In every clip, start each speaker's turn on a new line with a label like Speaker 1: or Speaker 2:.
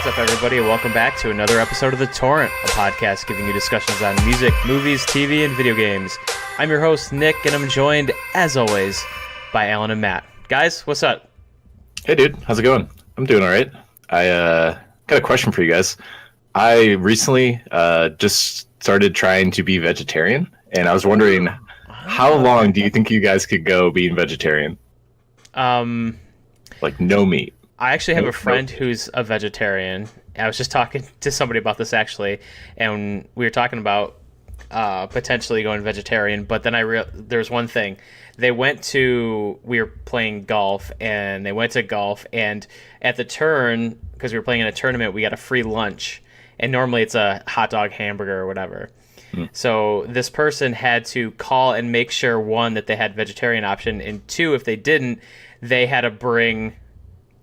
Speaker 1: up, everybody, and welcome back to another episode of The Torrent, a podcast giving you discussions on music, movies, TV, and video games. I'm your host, Nick, and I'm joined, as always, by Alan and Matt. Guys, what's up?
Speaker 2: Hey, dude. How's it going? I'm doing all right. I got a question for you guys. I recently just started trying to be vegetarian, and I was wondering, how long do you think you guys could go being vegetarian? Like, no meat.
Speaker 1: I actually have a friend who's a vegetarian. I was just talking to somebody about this, actually, and we were talking about potentially going vegetarian, but then there's one thing. We were playing golf, and they went to golf, and at the turn, because we were playing in a tournament, we got a free lunch, and normally it's a hot dog, hamburger, or whatever. So this person had to call and make sure, one, that they had vegetarian option, and two, if they didn't, they had to bring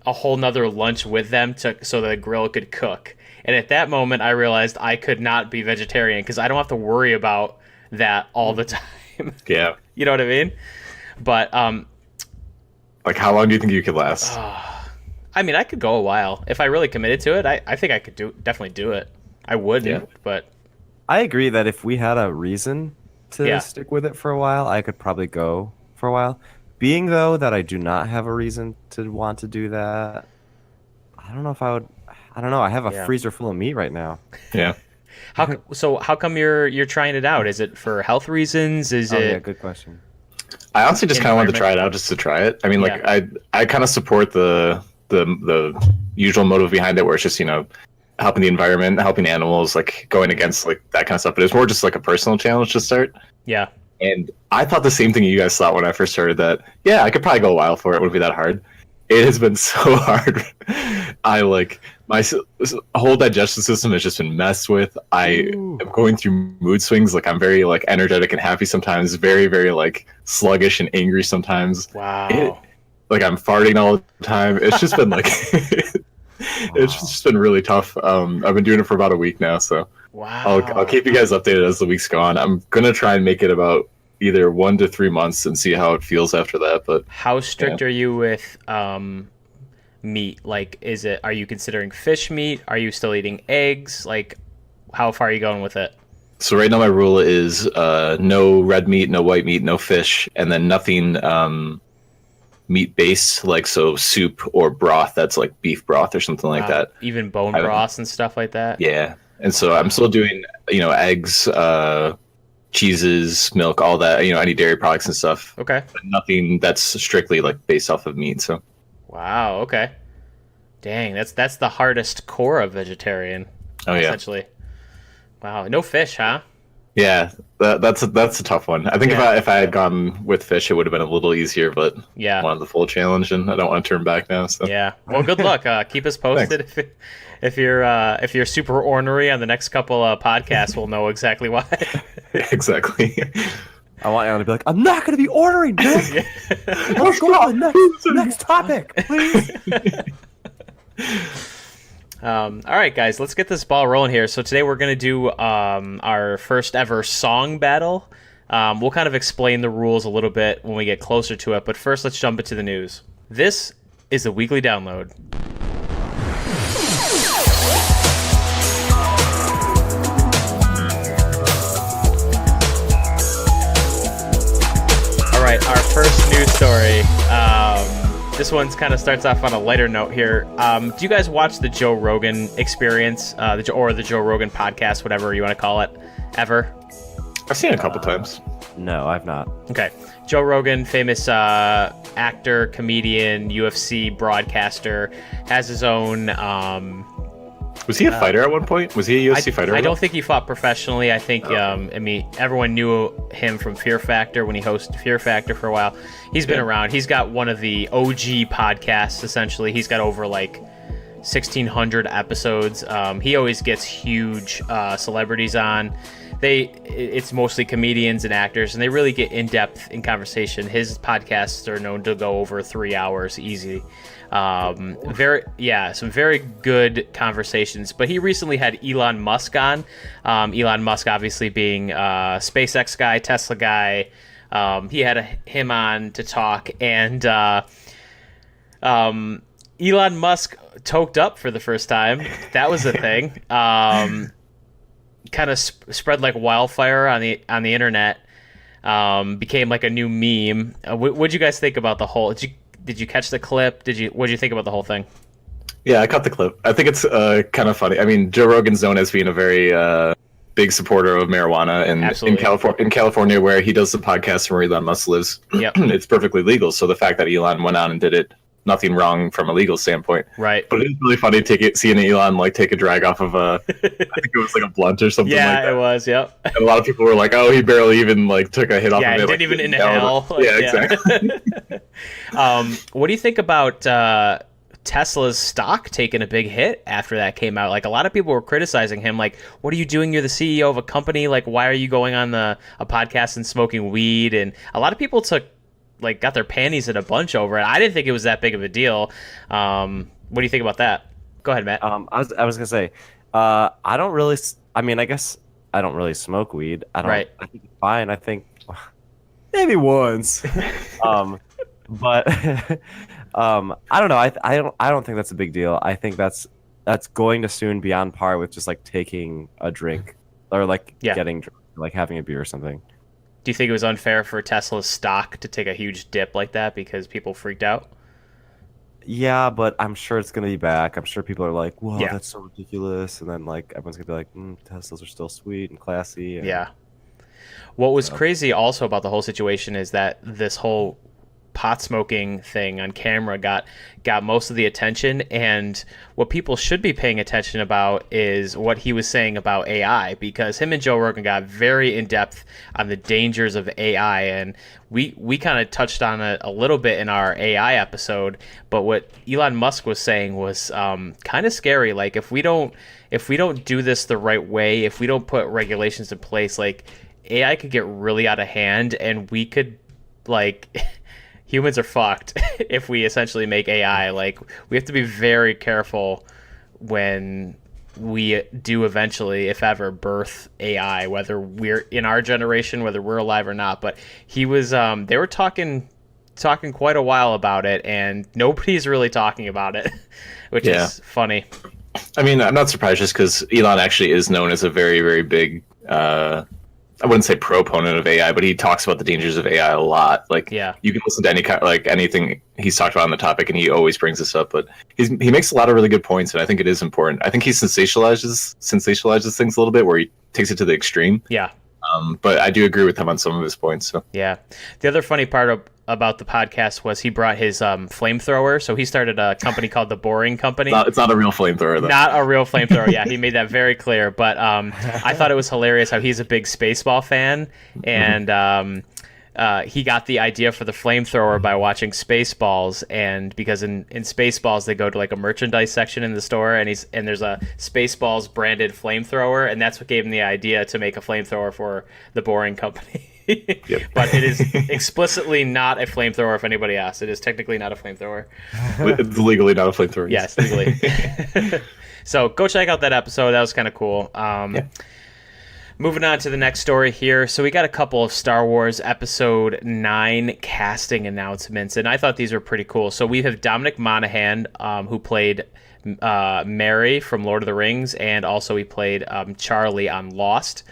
Speaker 1: a whole nother lunch with them so the grill could cook. And at that moment, I realized I could not be vegetarian because I don't have to worry about that all the time.
Speaker 2: Yeah.
Speaker 1: You know what I mean? But
Speaker 2: like, how long do you think you could last?
Speaker 1: I mean, I could go a while if I really committed to it. I think I could definitely do it. I wouldn't, but
Speaker 3: I agree that if we had a reason to stick with it for a while, I could probably go for a while. Being, though, that I do not have a reason to want to do that, I don't know if I would. I don't know. I have a freezer full of meat right now.
Speaker 2: Yeah.
Speaker 1: How come you're trying it out? Is it for health reasons?
Speaker 3: Yeah, good question.
Speaker 2: I honestly just kind of wanted to try it out just to try it. I mean, like, I kind of support the usual motive behind it, where it's just, helping the environment, helping animals, like going against like that kind of stuff. But it's more just like a personal challenge to start. Yeah. And I thought the same thing you guys thought when I first started, that, I could probably go a while for it. It wouldn't be that hard. It has been so hard. My whole digestion system has just been messed with. I am going through mood swings. Like, I'm very like energetic and happy sometimes, very, very like sluggish and angry sometimes.
Speaker 1: Wow.
Speaker 2: I'm farting all the time. It's just been like, it's just been really tough. I've been doing it for about a week now, so. Wow. I'll keep you guys updated as the week's go on. I'm gonna try and make it about either 1 to 3 months and see how it feels after that. But
Speaker 1: how strict are you with meat? Like, are you considering fish meat? Are you still eating eggs? Like, how far are you going with it?
Speaker 2: So right now my rule is no red meat, no white meat, no fish, and then nothing meat based, like so soup or broth that's like beef broth or something like that.
Speaker 1: Even bone broths and stuff like that.
Speaker 2: Yeah. And so I'm still doing, eggs, cheeses, milk, all that, any dairy products and stuff.
Speaker 1: Okay.
Speaker 2: But nothing that's strictly like based off of meat. So.
Speaker 1: Wow. Okay. Dang, that's the hardest core of vegetarian.
Speaker 2: Oh yeah.
Speaker 1: Essentially. Wow. No fish, huh?
Speaker 2: Yeah, that's a tough one. I think if I had gone with fish, it would have been a little easier, but wanted the full challenge, and I don't want to turn back now. So
Speaker 1: yeah. Well, good luck. Keep us posted. If you're super ornery on the next couple podcasts, we'll know exactly why.
Speaker 2: Exactly.
Speaker 3: I want Alan to be like, I'm not going to be ordering, Nick. Let's go on the next topic, please.
Speaker 1: All right, guys, let's get this ball rolling here. So today we're going to do our first ever song battle. We'll kind of explain the rules a little bit when we get closer to it, but first let's jump into the news. This is the weekly download. All right, our first news story. This one kind of starts off on a lighter note here. Do you guys watch the Joe Rogan Experience, or the Joe Rogan podcast, whatever you want to call it, ever?
Speaker 2: I've seen it a couple times.
Speaker 3: No, I've not.
Speaker 1: Okay. Joe Rogan, famous actor, comedian, UFC broadcaster, has his own...
Speaker 2: was he a fighter at one point? Was he a UFC fighter?
Speaker 1: I don't think he fought professionally. I think, everyone knew him from Fear Factor when he hosted Fear Factor for a while. He's been around. He's got one of the OG podcasts, essentially. He's got over, 1,600 episodes. He always gets huge celebrities on. It's mostly comedians and actors, and they really get in-depth in conversation. His podcasts are known to go over 3 hours easy. Some very good conversations. But he recently had Elon Musk on. Elon Musk obviously being a SpaceX guy, Tesla guy. He had him on to talk, and Elon Musk toked up for the first time. That was a thing. Kind of spread like wildfire on the internet. Became like a new meme. What'd you guys think about the whole? Did you catch the clip? What'd you think about the whole thing?
Speaker 2: Yeah, I caught the clip. I think it's kind of funny. I mean, Joe Rogan's known as being a very big supporter of marijuana, and in California, where he does the podcast where Elon Musk lives, it's perfectly legal. So the fact that Elon went on and did it, nothing wrong from a legal standpoint.
Speaker 1: Right.
Speaker 2: But it's really funny seeing Elon like take a drag off of I think it was like a blunt or something like that.
Speaker 1: Yeah, it was, yep.
Speaker 2: And a lot of people were like, oh, he barely even like took a hit off of it.
Speaker 1: Yeah, didn't even inhale.
Speaker 2: Exactly.
Speaker 1: What do you think about Tesla's stock taking a big hit after that came out? Like, a lot of people were criticizing him, like, what are you doing? You're the CEO of a company. Like, why are you going on a podcast and smoking weed? And a lot of people got their panties in a bunch over it. I didn't think it was that big of a deal. What do you think about that? Go ahead, Matt.
Speaker 3: I was gonna say, I don't really. I mean, I guess I don't really smoke weed. I don't.
Speaker 1: Right.
Speaker 3: I think it's fine. I think maybe once. But I don't know. I don't think that's a big deal. I think that's going to soon be on par with just like taking a drink or like getting drunk, like having a beer or something.
Speaker 1: Do you think it was unfair for Tesla's stock to take a huge dip like that because people freaked out?
Speaker 3: Yeah, but I'm sure it's gonna be back. I'm sure people are like, "Whoa, that's so ridiculous," and then like everyone's gonna be like, "Teslas are still sweet and classy." And,
Speaker 1: yeah. What was crazy also about the whole situation is that this whole pot smoking thing on camera got most of the attention, and what people should be paying attention about is what he was saying about AI, because him and Joe Rogan got very in depth on the dangers of AI, and we kind of touched on it a little bit in our AI episode, but what Elon Musk was saying was kind of scary. Like, if we don't do this the right way, if we don't put regulations in place, like, AI could get really out of hand, and we could like humans are fucked if we essentially make AI. Like, we have to be very careful when we do eventually, if ever, birth AI, whether we're in our generation, whether we're alive or not. But he was, they were talking quite a while about it, and nobody's really talking about it, which is funny.
Speaker 2: I mean, I'm not surprised, just because Elon actually is known as a very, very big, I wouldn't say proponent of AI, but he talks about the dangers of AI a lot. Like, you can listen to anything he's talked about on the topic, and he always brings this up. But he makes a lot of really good points, and I think it is important. I think he sensationalizes things a little bit, where he takes it to the extreme.
Speaker 1: Yeah.
Speaker 2: But I do agree with him on some of his points. So. Yeah.
Speaker 1: The other funny part about the podcast was he brought his flamethrower. So he started a company called The Boring Company.
Speaker 2: It's not a real flamethrower, though.
Speaker 1: Not a real flamethrower. Yeah, he made that very clear. But I thought it was hilarious how he's a big Spaceball fan, and he got the idea for the flamethrower by watching Spaceballs, and because in Spaceballs they go to like a merchandise section in the store, and there's a Spaceballs branded flamethrower, and that's what gave him the idea to make a flamethrower for The Boring Company. Yep. But it is explicitly not a flamethrower. If anybody asks, it is technically not a flamethrower.
Speaker 2: It's legally not a flamethrower.
Speaker 1: Yes, legally. So go check out that episode. That was kind of cool. Moving on to the next story here. So we got a couple of Star Wars Episode 9 casting announcements, and I thought these were pretty cool. So we have Dominic Monaghan, who played Mary from Lord of the Rings, and also he played Charlie on Lost.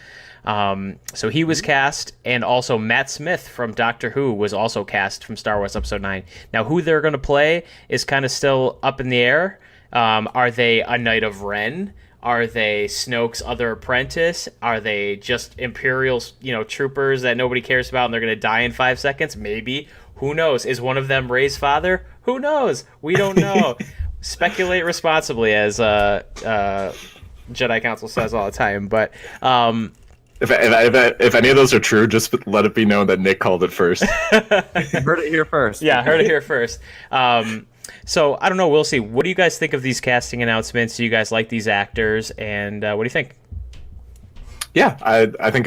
Speaker 1: So he was cast, and also Matt Smith from Doctor Who was also cast from Star Wars Episode 9. Now, who they're going to play is kind of still up in the air. Are they a Knight of Ren? Are they Snoke's other apprentice? Are they just Imperial, troopers that nobody cares about and they're going to die in 5 seconds? Maybe. Who knows? Is one of them Rey's father? Who knows? We don't know. Speculate responsibly, as Jedi Council says all the time. But
Speaker 2: if any of those are true, just let it be known that Nick called it first.
Speaker 3: Heard it here first.
Speaker 1: Yeah, heard it here first. So I don't know. We'll see. What do you guys think of these casting announcements? Do you guys like these actors? And what do you think? Yeah,
Speaker 2: I think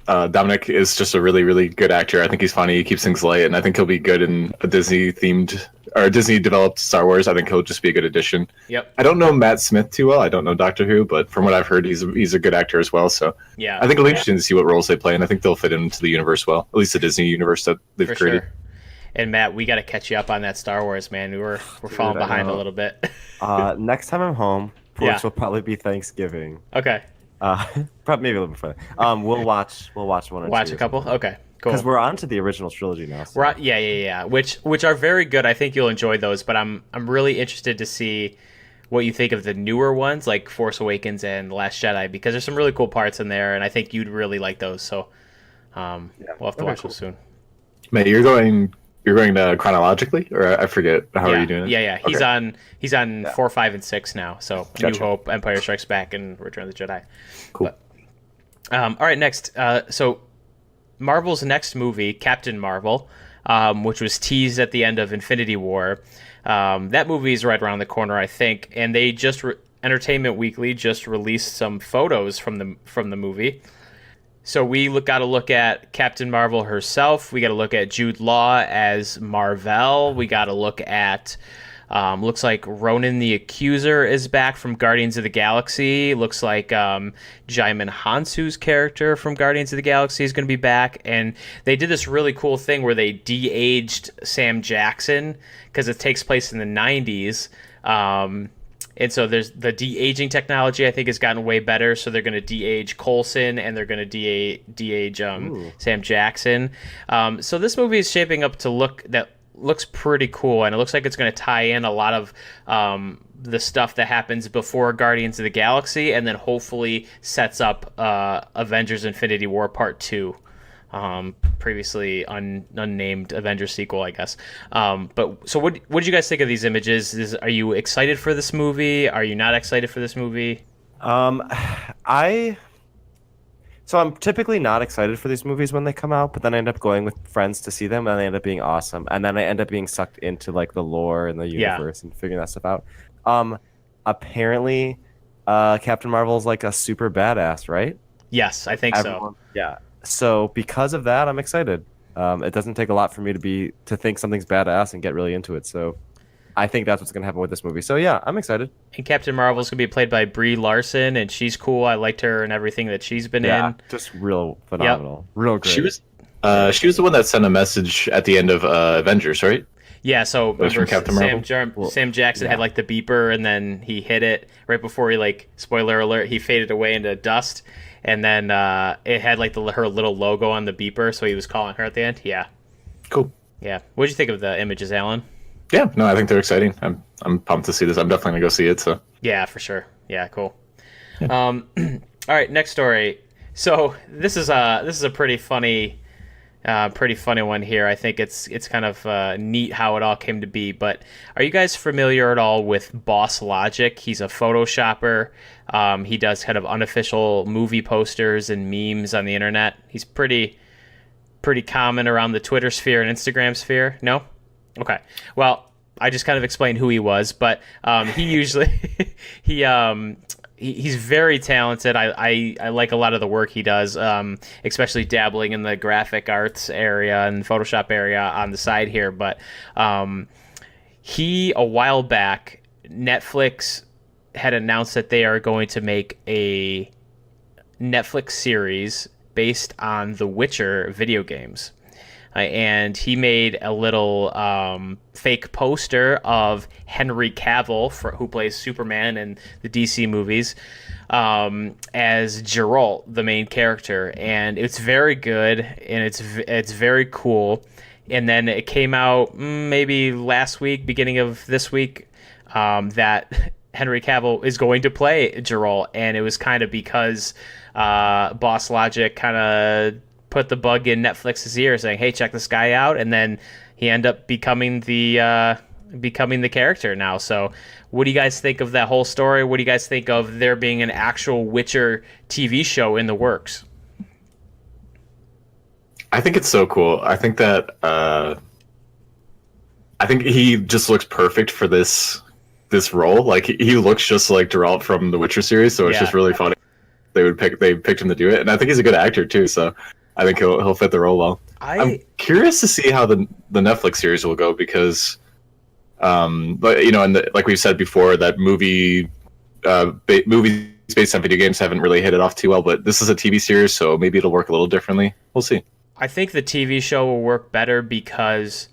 Speaker 2: Dominic is just a really, really good actor. I think he's funny. He keeps things light, and I think he'll be good in a Disney-themed or a Disney-developed Star Wars. I think he'll just be a good addition.
Speaker 1: Yep.
Speaker 2: I don't know Matt Smith too well. I don't know Doctor Who, but from what I've heard, he's a good actor as well. So
Speaker 1: yeah,
Speaker 2: I think it'll be interesting to see what roles they play, and I think they'll fit into the universe well, at least the Disney universe that they've created.
Speaker 1: Sure. And Matt, we got to catch you up on that Star Wars, man. We're falling behind a little bit.
Speaker 3: Next time I'm home, which will probably be Thanksgiving.
Speaker 1: Okay.
Speaker 3: Probably maybe a little before that. We'll watch one or two.
Speaker 1: Watch a couple. Okay. Cool.
Speaker 3: Because we're on to the original trilogy now. So.
Speaker 1: Yeah. Which are very good. I think you'll enjoy those. But I'm really interested to see what you think of the newer ones, like Force Awakens and The Last Jedi, because there's some really cool parts in there, and I think you'd really like those. So we'll have to watch those soon.
Speaker 2: Mate, you're going chronologically, or I forget how are you doing it?
Speaker 1: Yeah. Okay. He's on 4, 5, and 6 now. So gotcha. New Hope, Empire Strikes Back, and Return of the Jedi.
Speaker 2: Cool.
Speaker 1: But, all right, next. So Marvel's next movie, Captain Marvel, which was teased at the end of Infinity War. That movie is right around the corner, I think, and they just Entertainment Weekly just released some photos from the movie. So we got to look at Captain Marvel herself. We got to look at Jude Law as Mar-Vell. We got to look at looks like Ronan the Accuser is back from Guardians of the Galaxy. Looks like Jaimin Hansu's character from Guardians of the Galaxy is going to be back. And they did this really cool thing where they de-aged Sam Jackson because it takes place in the 90s. And so there's the de-aging technology, I think, has gotten way better. So they're going to de-age Coulson and they're going to de-age Sam Jackson. So this movie is shaping up to looks pretty cool, and it looks like it's going to tie in a lot of the stuff that happens before Guardians of the Galaxy, and then hopefully sets up Avengers Infinity War Part 2, previously unnamed Avengers sequel, I guess. But so what did you guys think of these images? Are you excited for this movie? Are you not excited for this movie?
Speaker 3: So I'm typically not excited for these movies when they come out, but then I end up going with friends to see them, and they end up being awesome. And then I end up being sucked into like the lore and the universe and figuring that stuff out. Apparently, Captain Marvel is like a super badass, right?
Speaker 1: Yes, I think so.
Speaker 3: Yeah. So because of that, I'm excited. It doesn't take a lot for me to think something's badass and get really into it. So I think that's what's going to happen with this movie. So yeah, I'm excited.
Speaker 1: And Captain Marvel's going to be played by Brie Larson, and she's cool. I liked her and everything that she's been in.
Speaker 3: Just real phenomenal. Yep. Real great.
Speaker 2: She was the one that sent a message at the end of Avengers, right?
Speaker 1: Yeah, so
Speaker 2: remember Captain Marvel?
Speaker 1: Sam Jackson had like the beeper, and then he hit it right before he, like, spoiler alert, he faded away into dust, and then it had like her little logo on the beeper, so he was calling her at the end. Yeah. Cool. Yeah. What did you think of the images, Alan?
Speaker 2: Yeah, no, I think they're exciting. I'm pumped to see this. I'm definitely gonna go see it. So
Speaker 1: yeah, for sure. Yeah, cool. Yeah. All right, next story. So this is a pretty funny one here. I think it's kind of neat how it all came to be. But are you guys familiar at all with Boss Logic? He's a Photoshopper. He does kind of unofficial movie posters and memes on the internet. He's pretty common around the Twitter sphere and Instagram sphere. No? Okay. Well, I just kind of explained who he was, but he usually he's very talented. I like a lot of the work he does, especially dabbling in the graphic arts area and Photoshop area on the side here. But a while back, Netflix had announced that they are going to make a Netflix series based on the Witcher video games. And he made a little fake poster of Henry Cavill, who plays Superman in the DC movies, as Geralt, the main character. And it's very good, and it's very cool. And then it came out maybe last week, beginning of this week, that Henry Cavill is going to play Geralt. And it was kind of because Boss Logic kind of put the bug in Netflix's ear, saying, "Hey, check this guy out," and then he ended up becoming the character now. So, what do you guys think of that whole story? What do you guys think of there being an actual Witcher TV show in the works?
Speaker 2: I think it's so cool. I think that I think he just looks perfect for this role. Like he looks just like Geralt from the Witcher series, so it's just really funny. They picked him to do it, and I think he's a good actor too. So I think he'll fit the role well. I'm curious to see how the Netflix series will go because, but and like we've said before, that movies based on video games haven't really hit it off too well. But this is a TV series, so maybe it'll work a little differently. We'll see.
Speaker 1: I think the TV show will work better because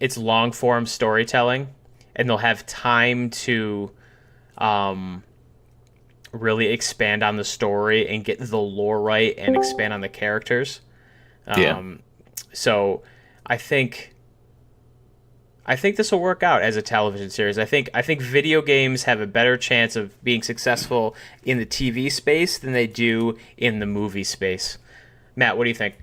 Speaker 1: it's long form storytelling, and they'll have time to really expand on the story and get the lore right and expand on the characters. So I think this will work out as a television series. I think video games have a better chance of being successful in the TV space than they do in the movie space. Matt, what do you think?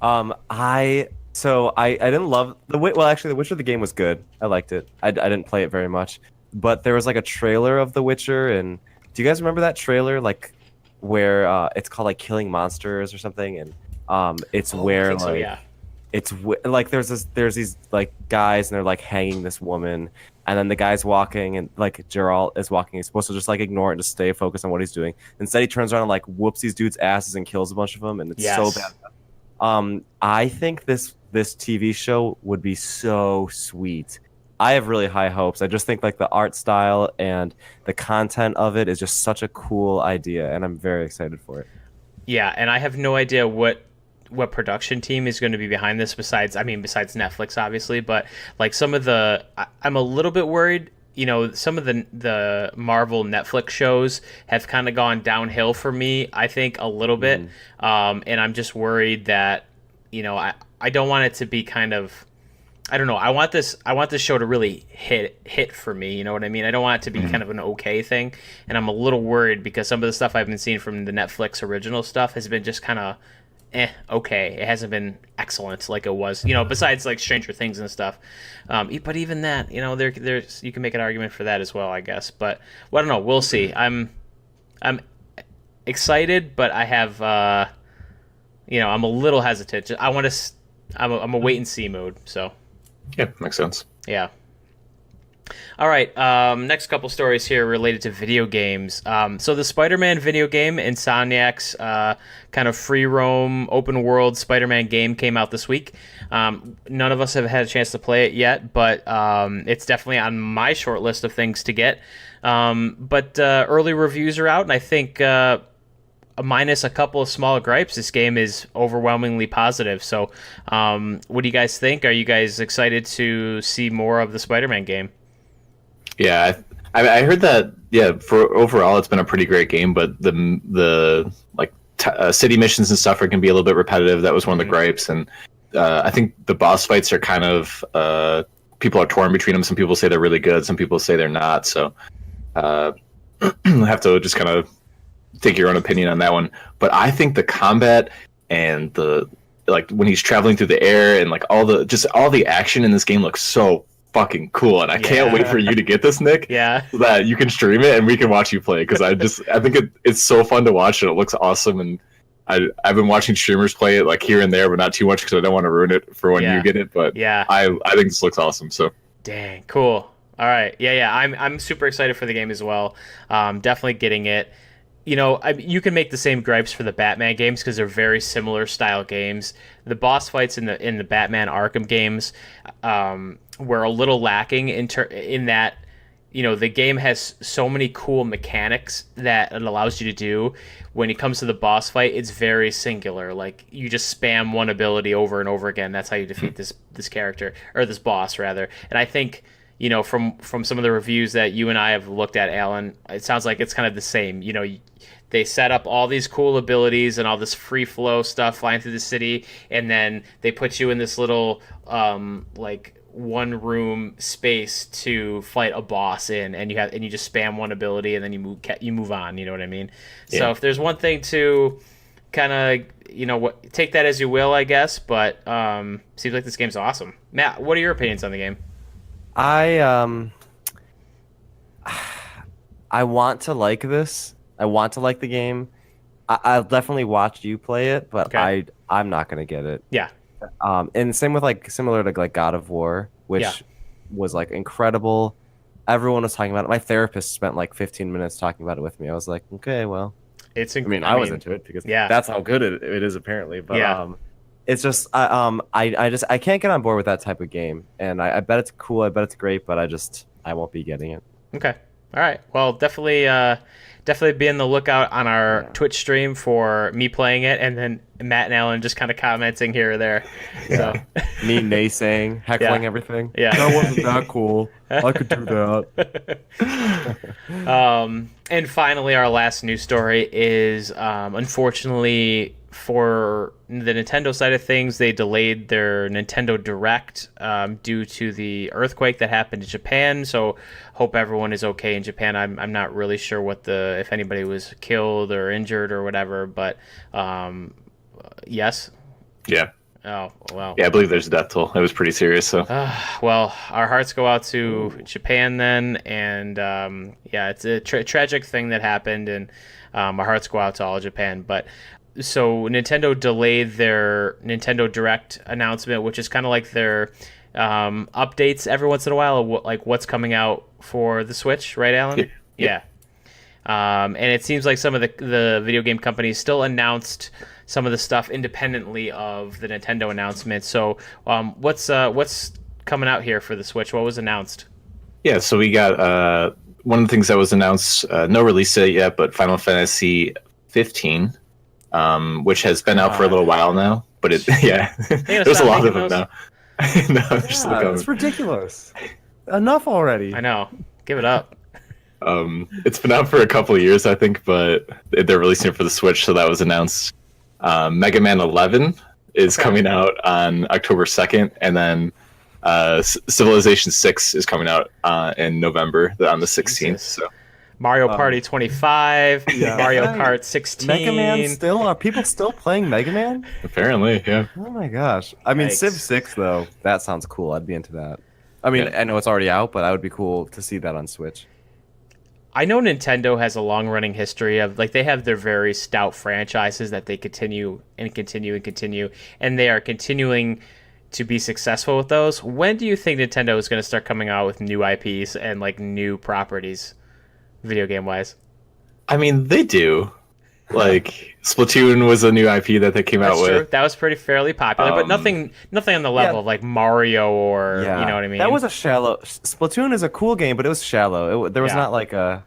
Speaker 3: I didn't love the Witcher the game was good. I liked it. I didn't play it very much, but there was like a trailer of The Witcher, and do you guys remember that trailer, like where it's called like Killing Monsters or something, and it's where like so, yeah. It's like there's these like guys and they're like hanging this woman, and then the guy's walking and like Geralt is walking. He's supposed to just like ignore it and just stay focused on what he's doing. Instead, he turns around and like whoops these dudes' asses and kills a bunch of them, and it's so bad. I think this TV show would be so sweet. I have really high hopes. I just think like the art style and the content of it is just such a cool idea, and I'm very excited for it.
Speaker 1: Yeah, and I have no idea what production team is going to be behind this besides Netflix, obviously, but like I'm a little bit worried. You know, some of the Marvel Netflix shows have kind of gone downhill for me, I think, a little bit. And I'm just worried that, you know, I don't want it to be kind of, I don't know. I want this show to really hit for me. You know what I mean? I don't want it to be kind of an okay thing. And I'm a little worried because some of the stuff I've been seeing from the Netflix original stuff has been just kind of okay. It hasn't been excellent like it was, you know, besides like Stranger Things and stuff. But even that, you know, there's you can make an argument for that as well, I guess. But well, I don't know. We'll see. I'm excited, but I have you know, I'm a little hesitant. I'm a wait and see mood. So
Speaker 2: yeah, makes sense.
Speaker 1: Yeah. All right, next couple stories here related to video games. So the Spider-Man video game, Insomniac's kind of free roam, open world Spider-Man game came out this week. None of us have had a chance to play it yet, but it's definitely on my short list of things to get. But early reviews are out, and I think minus a couple of small gripes, this game is overwhelmingly positive. So what do you guys think? Are you guys excited to see more of the Spider-Man game?
Speaker 2: Yeah, I heard that. Yeah, for overall, it's been a pretty great game, but the like city missions and stuff can be a little bit repetitive. That was one of the gripes, and I think the boss fights are kind of people are torn between them. Some people say they're really good, some people say they're not. So have to just kind of take your own opinion on that one. But I think the combat and the like when he's traveling through the air and like all the action in this game looks so fucking cool, and I can't wait for you to get this, Nick.
Speaker 1: Yeah,
Speaker 2: so that you can stream it and we can watch you play, because I think it's so fun to watch and it looks awesome. And I've been watching streamers play it like here and there, but not too much because I don't want to ruin it for when you get it. But
Speaker 1: yeah,
Speaker 2: I think this looks awesome. So
Speaker 1: dang cool. All right, yeah, I'm super excited for the game as well. Definitely getting it. You know, you can make the same gripes for the Batman games because they're very similar style games. The boss fights in the Batman Arkham games were a little lacking in that, you know, the game has so many cool mechanics that it allows you to do. When it comes to the boss fight, it's very singular. Like, you just spam one ability over and over again. That's how you defeat this character, or this boss rather. And I think, you know, from some of the reviews that you and I have looked at, Alan, it sounds like it's kind of the same. You know, they set up all these cool abilities and all this free flow stuff flying through the city, and then they put you in this little like one room space to fight a boss in, and you just spam one ability and then you move on. You know what I mean? Yeah. So if there's one thing to kind of, you know, take that as you will, I guess. But seems like this game's awesome. Matt, what are your opinions on the game?
Speaker 3: I want to like this. I want to like the game. I'll definitely watch you play it, but okay. I'm not gonna get it.
Speaker 1: Yeah.
Speaker 3: And same with like similar to like God of War, which was like incredible. Everyone was talking about it. My therapist spent like 15 minutes talking about it with me. I was like, okay, well, I was into it because that's how good it is apparently. But it's just I can't get on board with that type of game. And I bet it's cool. I bet it's great, but I won't be getting it.
Speaker 1: Okay. All right. Well, definitely be on the lookout on our Twitch stream for me playing it, and then Matt and Alan just kind of commenting here or there. So
Speaker 3: Me naysaying, heckling everything.
Speaker 1: Yeah.
Speaker 3: That wasn't that cool. I could do that.
Speaker 1: And finally, our last news story is, unfortunately, for the Nintendo side of things, they delayed their Nintendo Direct due to the earthquake that happened in Japan. So, hope everyone is okay in Japan. I'm not really sure if anybody was killed or injured or whatever, but yes.
Speaker 2: Yeah.
Speaker 1: Oh, well.
Speaker 2: Yeah, I believe there's a death toll. It was pretty serious. So.
Speaker 1: Well, our hearts go out to Japan then, and it's a tragic thing that happened, and our hearts go out to all of Japan. But so Nintendo delayed their Nintendo Direct announcement, which is kind of like their updates every once in a while, like what's coming out for the Switch, right, Alan? Yeah. And it seems like some of the video game companies still announced some of the stuff independently of the Nintendo announcement. So what's coming out here for the Switch? What was announced?
Speaker 2: Yeah, so we got one of the things that was announced, no release date yet, but Final Fantasy 15. Which has been out for a little while now, but there's a lot of them now.
Speaker 3: It's ridiculous. Enough already.
Speaker 1: I know. Give it up.
Speaker 2: It's been out for a couple of years, I think, but they're releasing it for the Switch, so that was announced. Mega Man 11 is coming out on October 2nd, and then Civilization 6 is coming out in November on the 16th. So.
Speaker 1: Mario Party 25, Mario Kart 16.
Speaker 3: Mega Man still? Are people still playing Mega Man?
Speaker 2: Apparently, yeah.
Speaker 3: Oh my gosh. I mean, Civ 6, though, that sounds cool. I'd be into that. I mean, I know it's already out, but that would be cool to see that on Switch.
Speaker 1: I know Nintendo has a long-running history of, like, they have their very stout franchises that they continue, and they are continuing to be successful with those. When do you think Nintendo is going to start coming out with new IPs and, like, new properties? Video game wise,
Speaker 2: I mean, they do. Like Splatoon was a new IP that they came out with.
Speaker 1: True. That was fairly popular, but nothing on the level of like Mario or you know what I mean.
Speaker 3: That was a shallow. Splatoon is a cool game, but it was shallow. There was not like a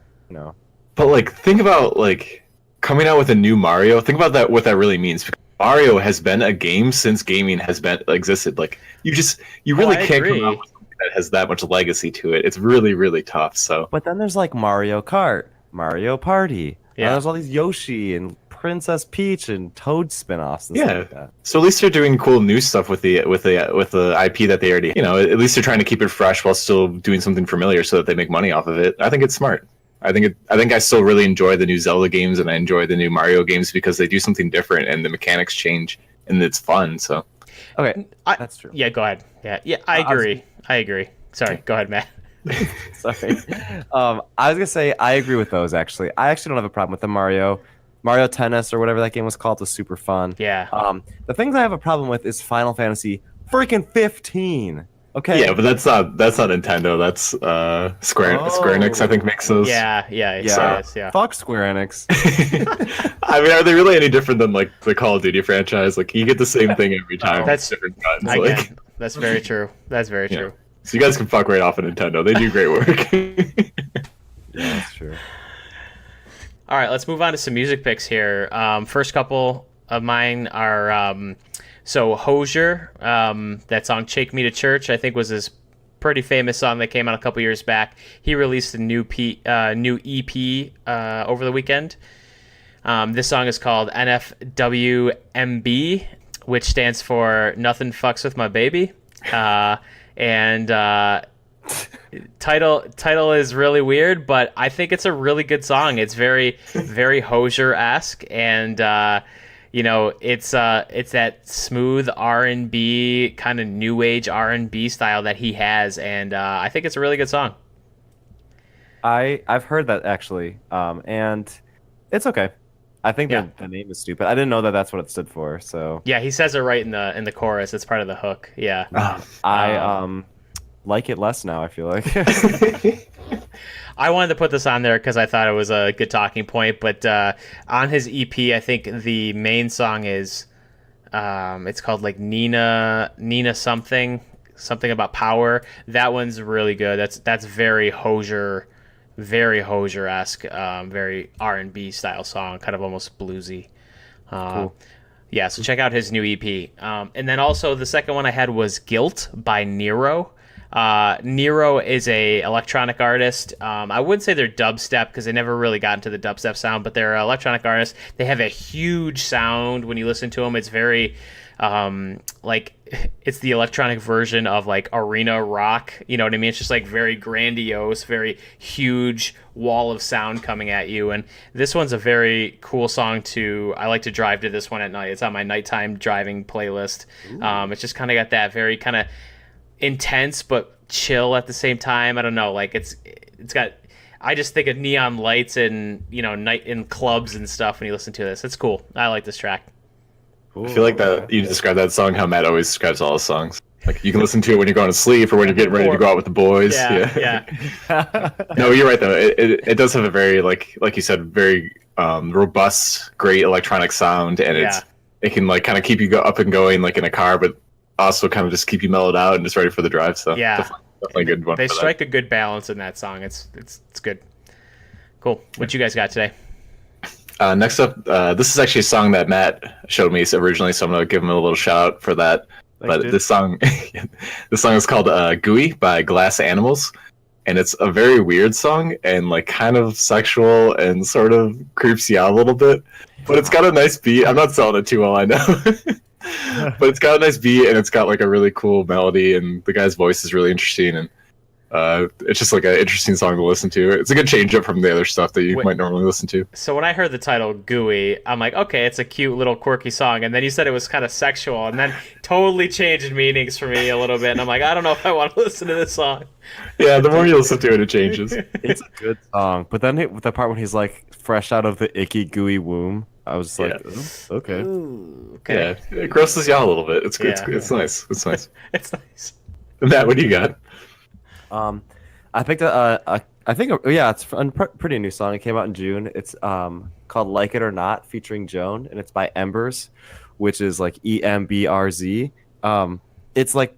Speaker 2: But like, think about like coming out with a new Mario. Think about that. What that really means. Because Mario has been a game since gaming has been existed. Like you really can't come out with that has that much legacy to it. It's really, really tough. So,
Speaker 3: but then there's like Mario Kart, Mario Party. Yeah, there's all these Yoshi and Princess Peach and Toad spin-offs and stuff like that.
Speaker 2: So at least they're doing cool new stuff with the IP that they already, at least they're trying to keep it fresh while still doing something familiar so that they make money off of it. I think it's smart. I think I still really enjoy the new Zelda games and I enjoy the new Mario games because they do something different and the mechanics change and it's fun. So,
Speaker 3: okay, that's true.
Speaker 1: Yeah, go ahead. Yeah, I agree. Sorry, go ahead, Matt.
Speaker 3: Sorry. I was gonna say I agree with those. Actually, I actually don't have a problem with the Mario Tennis or whatever that game was called. Was super fun.
Speaker 1: Yeah.
Speaker 3: The things I have a problem with is Final Fantasy freaking 15. Okay.
Speaker 2: Yeah, but that's not Nintendo. That's Square Enix. I think makes those.
Speaker 1: Yeah.
Speaker 3: Fuck Square Enix.
Speaker 2: I mean, are they really any different than like the Call of Duty franchise? Like you get the same thing every time.
Speaker 1: That's
Speaker 2: different guns.
Speaker 1: That's very true. That's very true.
Speaker 2: So you guys can fuck right off of Nintendo. They do great work.
Speaker 3: Yeah, that's true.
Speaker 1: All right, let's move on to some music picks here. First couple of mine are so Hozier. That song "Take Me to Church" I think was his pretty famous song that came out a couple years back. He released a new EP over the weekend. This song is called NFWMB, which stands for Nothing Fucks With My Baby. And title is really weird, but I think it's a really good song. It's very, very Hozier-esque, and it's that smooth R&B kind of new age R&B style that he has, and I think it's a really good song.
Speaker 3: I've heard that actually, and it's okay. I think the name is stupid. I didn't know that that's what it stood for. So
Speaker 1: yeah, he says it right in the chorus. It's part of the hook. Yeah.
Speaker 3: I like it less now. I feel like.
Speaker 1: I wanted to put this on there because I thought it was a good talking point. But on his EP, I think the main song is, it's called like Nina something about power. That one's really good. That's very Hozier very Hozier-esque, very R&B style song, kind of almost bluesy.
Speaker 3: Cool.
Speaker 1: Yeah, so check out his new EP. And then also the second one I had was Guilt by Nero. Nero is a electronic artist. I wouldn't say they're dubstep because they never really got into the dubstep sound, but they're an electronic artist. They have a huge sound when you listen to them. It's very like it's the electronic version of like arena rock. You know what I mean? It's just like very grandiose, very huge wall of sound coming at you. And this one's a very cool song I like to drive to this one at night. It's on my nighttime driving playlist. It's just kind of got that very kind of intense but chill at the same time. I don't know, like it's got, I just think of neon lights and, you know, night in clubs and stuff when you listen to this. It's cool. I like this track.
Speaker 2: I feel like that you describe that song how Matt always describes all his songs. Like you can listen to it when you're going to sleep or when you're getting ready to go out with the boys.
Speaker 1: Yeah.
Speaker 2: No, you're right though. It does have a very like you said, very robust, great electronic sound, and it can like kind of keep you up and going like in a car, but also kind of just keep you mellowed out and just ready for the drive. So definitely a good one.
Speaker 1: They strike a good balance in that song. It's good. Cool. What you guys got today?
Speaker 2: Next up, this is actually a song that Matt showed me originally, so I'm gonna give him a little shout out for that. Thanks, dude. This song is called "Gooey" by Glass Animals, and it's a very weird song and like kind of sexual and sort of creeps you out a little bit. But it's got a nice beat. I'm not selling it too well, I know, but it's got a nice beat and it's got like a really cool melody, and the guy's voice is really interesting, and it's just like an interesting song to listen to. It's a good change up from the other stuff that you might normally listen to.
Speaker 1: So when I heard the title "Gooey," I'm like, okay, it's a cute little quirky song, and then you said it was kind of sexual, and then totally changed meanings for me a little bit, and I'm like, I don't know if I want to listen to this song.
Speaker 2: Yeah, the more you listen to it, it changes.
Speaker 3: It's a good song, but then the part when he's like fresh out of the icky gooey womb, I was like, oh, okay.
Speaker 1: Ooh, okay.
Speaker 2: Yeah, it grosses you out a little bit. It's good.
Speaker 1: Yeah.
Speaker 2: It's nice. It's nice.
Speaker 1: It's nice.
Speaker 2: Matt, what do you got?
Speaker 3: I picked it's a pretty new song. It came out in June. It's called "Like It or Not" featuring Joan, and it's by EMBRZ, which is like EMBRZ. It's like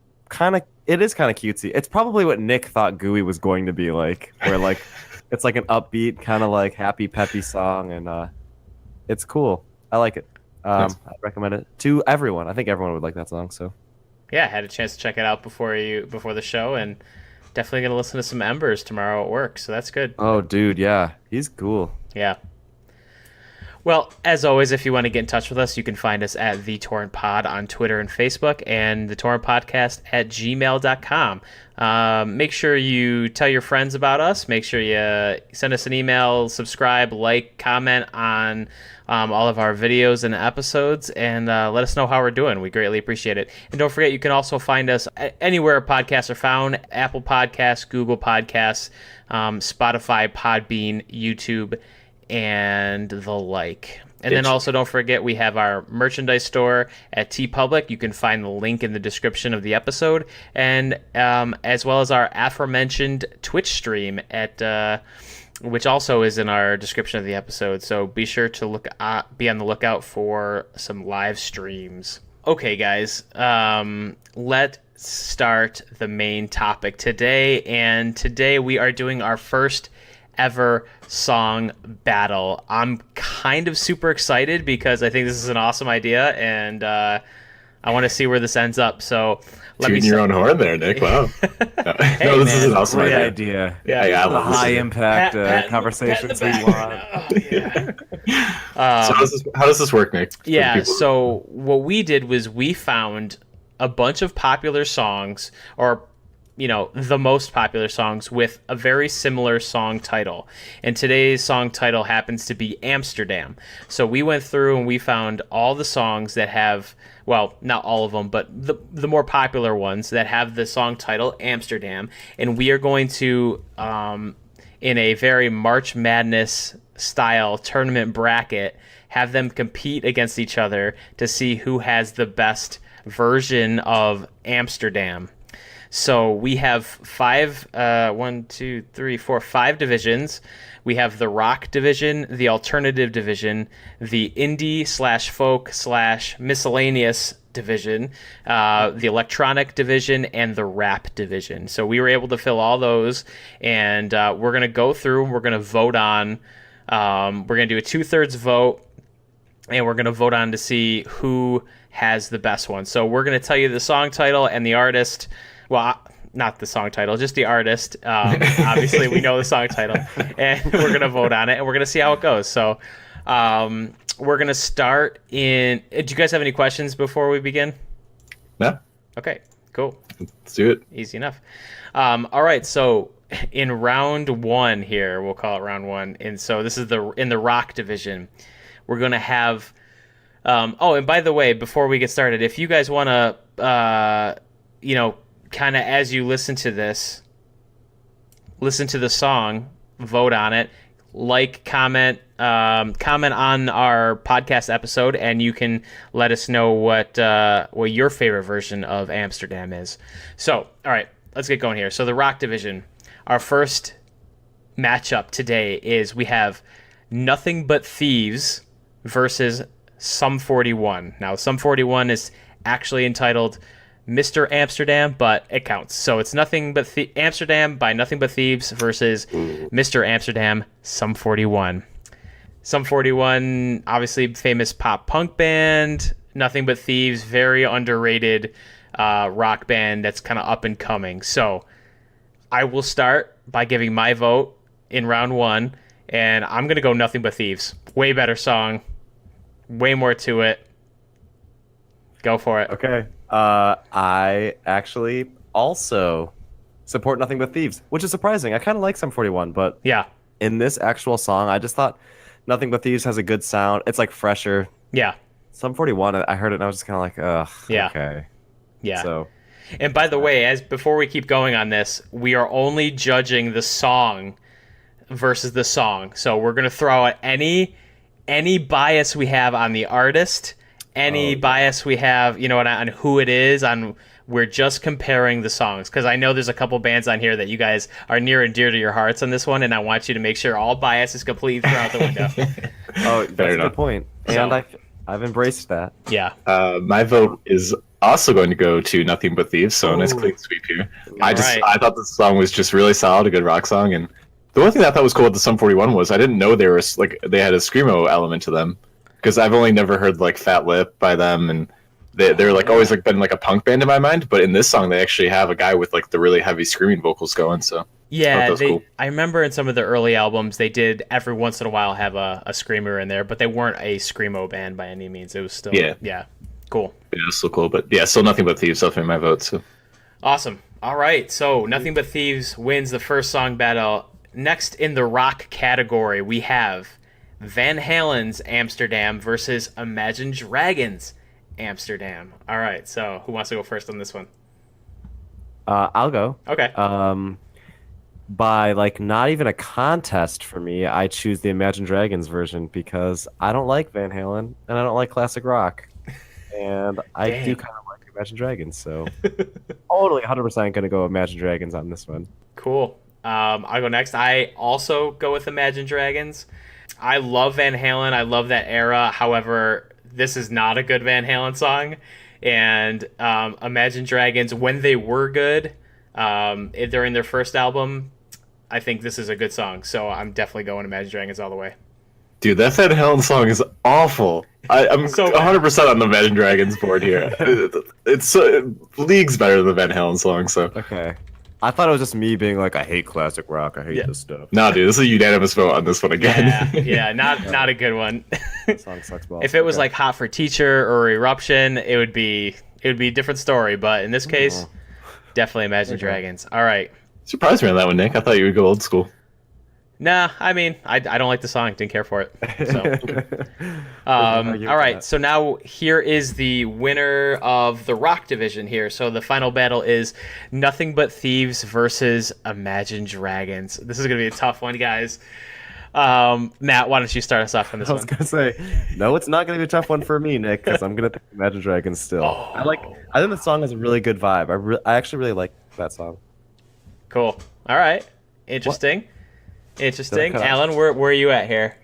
Speaker 3: it is kind of cutesy. It's probably what Nick thought Gooey was going to be like, where like it's like an upbeat kind of like happy peppy song, and it's cool. I like it.
Speaker 2: Nice.
Speaker 3: I recommend it to everyone. I think everyone would like that song. So
Speaker 1: yeah, I had a chance to check it out before the show, and definitely gonna listen to some EMBRZ tomorrow at work, so that's good.
Speaker 3: Oh, dude, yeah, he's cool.
Speaker 1: Yeah. Well, as always, if you want to get in touch with us, you can find us at The Torrent Pod on Twitter and Facebook, and The Torrent Podcast at gmail.com. Make sure you tell your friends about us. Make sure you send us an email, subscribe, like, comment on all of our videos and episodes, and let us know how we're doing. We greatly appreciate it. And don't forget, you can also find us anywhere podcasts are found: Apple Podcasts, Google Podcasts, Spotify, Podbean, YouTube, and the like. And then also don't forget, we have our merchandise store at TeePublic. You can find the link in the description of the episode, and as well as our aforementioned Twitch stream at which also is in our description of the episode. So be sure to be on the lookout for some live streams. Okay, guys, let's start the main topic today. And today we are doing our first ever song battle. I'm kind of super excited because I think this is an awesome idea, and I want to see where this ends up. So let me
Speaker 2: your own horn there, Nick. Wow.
Speaker 1: Hey,
Speaker 2: no, this is an awesome
Speaker 3: great idea.
Speaker 2: Yeah,
Speaker 3: the high impact conversations we want.
Speaker 2: So how does this work, Nick?
Speaker 1: Yeah. So what we did was we found a bunch of popular songs, or the most popular songs with a very similar song title. And today's song title happens to be Amsterdam. So we went through and we found all the songs that have, well, not all of them, but the more popular ones that have the song title Amsterdam. And we are going to, in a very March Madness style tournament bracket, have them compete against each other to see who has the best version of Amsterdam. So we have five divisions. We have the rock division, the alternative division, the indie /folk/miscellaneous division, the electronic division, and the rap division. So we were able to fill all those, and we're going to go through, we're going to vote on, we're going to do a 2/3 vote, and we're going to vote on to see who has the best one. So we're going to tell you the song title and the artist. Well, not the song title, just the artist. Obviously, we know the song title, and we're going to vote on it, and we're going to see how it goes. So we're going to start in... Do you guys have any questions before we begin?
Speaker 2: No.
Speaker 1: Okay, cool.
Speaker 2: Let's do it.
Speaker 1: Easy enough. All right, so in round one here, we'll call it round one, and so this is in the rock division. We're going to have... and by the way, before we get started, if you guys want to, kind of as you listen to this, listen to the song, vote on it, comment on our podcast episode, and you can let us know what your favorite version of Amsterdam is. So, all right, let's get going here. So the rock division, our first matchup today is we have Nothing But Thieves versus Sum 41. Now, Sum 41 is actually entitled Mr. Amsterdam, but it counts. So it's Nothing But Amsterdam by Nothing But Thieves versus Mr. Amsterdam, Sum 41. Sum 41, obviously famous pop punk band. Nothing But Thieves, very underrated rock band that's kind of up and coming. So I will start by giving my vote in round one, and I'm going to go Nothing But Thieves. Way better song. Way more to it. Go for it.
Speaker 3: Okay. I actually also support Nothing But Thieves, which is surprising. I kind of like Sum 41, but
Speaker 1: yeah,
Speaker 3: in this actual song, I just thought Nothing But Thieves has a good sound. It's like fresher.
Speaker 1: Yeah.
Speaker 3: Sum 41, I heard it and I was just kind of like, ugh.
Speaker 1: Yeah.
Speaker 3: Okay.
Speaker 1: Yeah.
Speaker 3: So.
Speaker 1: And by the way, before we keep going on this, we are only judging the song versus the song. So we're gonna throw out any bias we have on the artist, bias we have, on who it is, we're just comparing the songs, because I know there's a couple bands on here that you guys are near and dear to your hearts on this one, and I want you to make sure all bias is completely thrown out the window.
Speaker 3: That's a good point. And I've embraced that.
Speaker 1: Yeah.
Speaker 2: My vote is also going to go to Nothing But Thieves, so a nice clean sweep here. I thought this song was just really solid, a good rock song, and the one thing I thought was cool with the Sum 41 was I didn't know they had a screamo element to them, because I've only never heard like Fat Lip by them, and they're like always like been like a punk band in my mind, but in this song they actually have a guy with like the really heavy screaming vocals going. So
Speaker 1: yeah,
Speaker 2: cool.
Speaker 1: I remember in some of the early albums they did every once in a while have a screamer in there, but they weren't a screamo band by any means. It was still cool.
Speaker 2: Yeah, it's still cool, but yeah, still Nothing But Thieves definitely my vote. So
Speaker 1: awesome. All right, so Nothing But Thieves wins the first song battle. Next in the rock category, we have Van Halen's Amsterdam versus Imagine Dragons' Amsterdam. All right, so who wants to go first on this one?
Speaker 3: I'll go.
Speaker 1: Okay.
Speaker 3: By like not even a contest for me, I choose the Imagine Dragons version because I don't like Van Halen and I don't like classic rock, and I do kind of like Imagine Dragons. So totally 100% gonna go Imagine Dragons on this one.
Speaker 1: Cool. I'll go next. I also go with Imagine Dragons. I love Van Halen. I love that era. However, this is not a good Van Halen song. And Imagine Dragons, when they were good during their first album, I think this is a good song. So I'm definitely going Imagine Dragons all the way.
Speaker 2: Dude, that Van Halen song is awful. I'm so 100% on the Imagine Dragons board here. It's leagues better than the Van Halen song. So
Speaker 3: okay. I thought it was just me being like, I hate classic rock. I hate this stuff.
Speaker 2: No, dude, this is a unanimous vote on this one again.
Speaker 1: Yeah, not a good one.
Speaker 3: That song sucks balls.
Speaker 1: If it was like Hot for Teacher or Eruption, it would be a different story. But in this case, definitely Imagine Dragons. All right.
Speaker 2: Surprised me on that one, Nick. I thought you would go old school.
Speaker 1: Nah, I mean, I don't like the song. Didn't care for it. So, all right. So now here is the winner of the rock division here. So the final battle is Nothing But Thieves versus Imagine Dragons. This is going to be a tough one, guys. Matt, why don't you start us off on this one?
Speaker 3: I was going to say, no, it's not going to be a tough one for me, Nick, because I'm going to pick Imagine Dragons still. I think the song has a really good vibe. I actually really like that song.
Speaker 1: Cool. All right. Interesting. Interesting. Alan, where are you at here?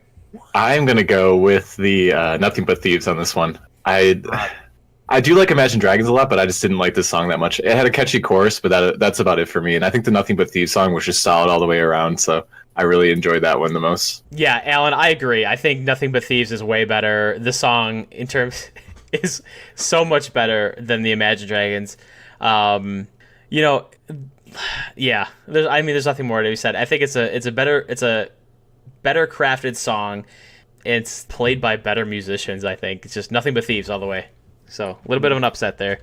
Speaker 2: I'm going to go with the Nothing But Thieves on this one. I do like Imagine Dragons a lot, but I just didn't like this song that much. It had a catchy chorus, but that's about it for me. And I think the Nothing But Thieves song was just solid all the way around, so I really enjoyed that one the most.
Speaker 1: Yeah, Alan, I agree. I think Nothing But Thieves is way better. The song, in terms, is so much better than the Imagine Dragons. You know, yeah. There's nothing more to be said. I think it's a better crafted song. It's played by better musicians. I think it's just Nothing But Thieves all the way. So a little bit of an upset there.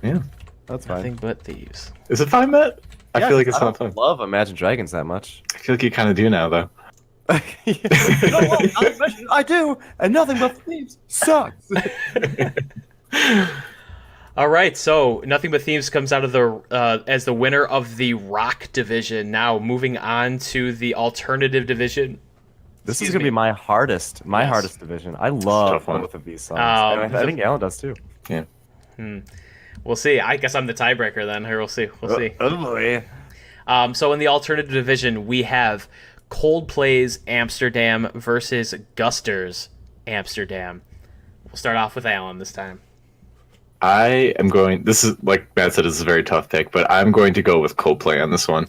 Speaker 2: Yeah,
Speaker 3: that's fine.
Speaker 1: Nothing But Thieves.
Speaker 2: Is it fine, Matt? I feel like it's not fun.
Speaker 3: I love Imagine Dragons that much.
Speaker 2: I feel like you kind of do now, though.
Speaker 3: You know what? I do, and Nothing But Thieves sucks.
Speaker 1: All right, so Nothing But Thieves comes out of the as the winner of the rock division. Now moving on to the alternative division.
Speaker 3: This is gonna be my hardest division. I love both of these songs. And I think Alan does too.
Speaker 2: Yeah.
Speaker 1: We'll see. I guess I'm the tiebreaker then. Here, we'll see. We'll see.
Speaker 3: Oh boy.
Speaker 1: So in the alternative division, we have Coldplay's Amsterdam versus Guster's Amsterdam. We'll start off with Alan this time.
Speaker 2: I am going. This is, like Matt said, this is a very tough pick, but I'm going to go with Coldplay on this one.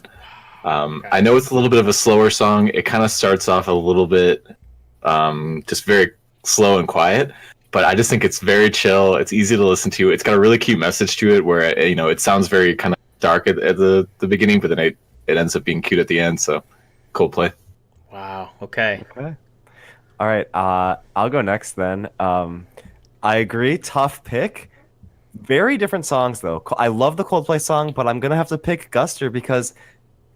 Speaker 2: Okay. I know it's a little bit of a slower song. It kind of starts off a little bit just very slow and quiet, but I just think it's very chill. It's easy to listen to. It's got a really cute message to it where, it sounds very kind of dark at the beginning, but then it ends up being cute at the end. So Coldplay.
Speaker 1: Wow. Okay.
Speaker 3: All right. I'll go next then. I agree. Tough pick. Very different songs though. I love the Coldplay song, but I'm gonna have to pick Guster because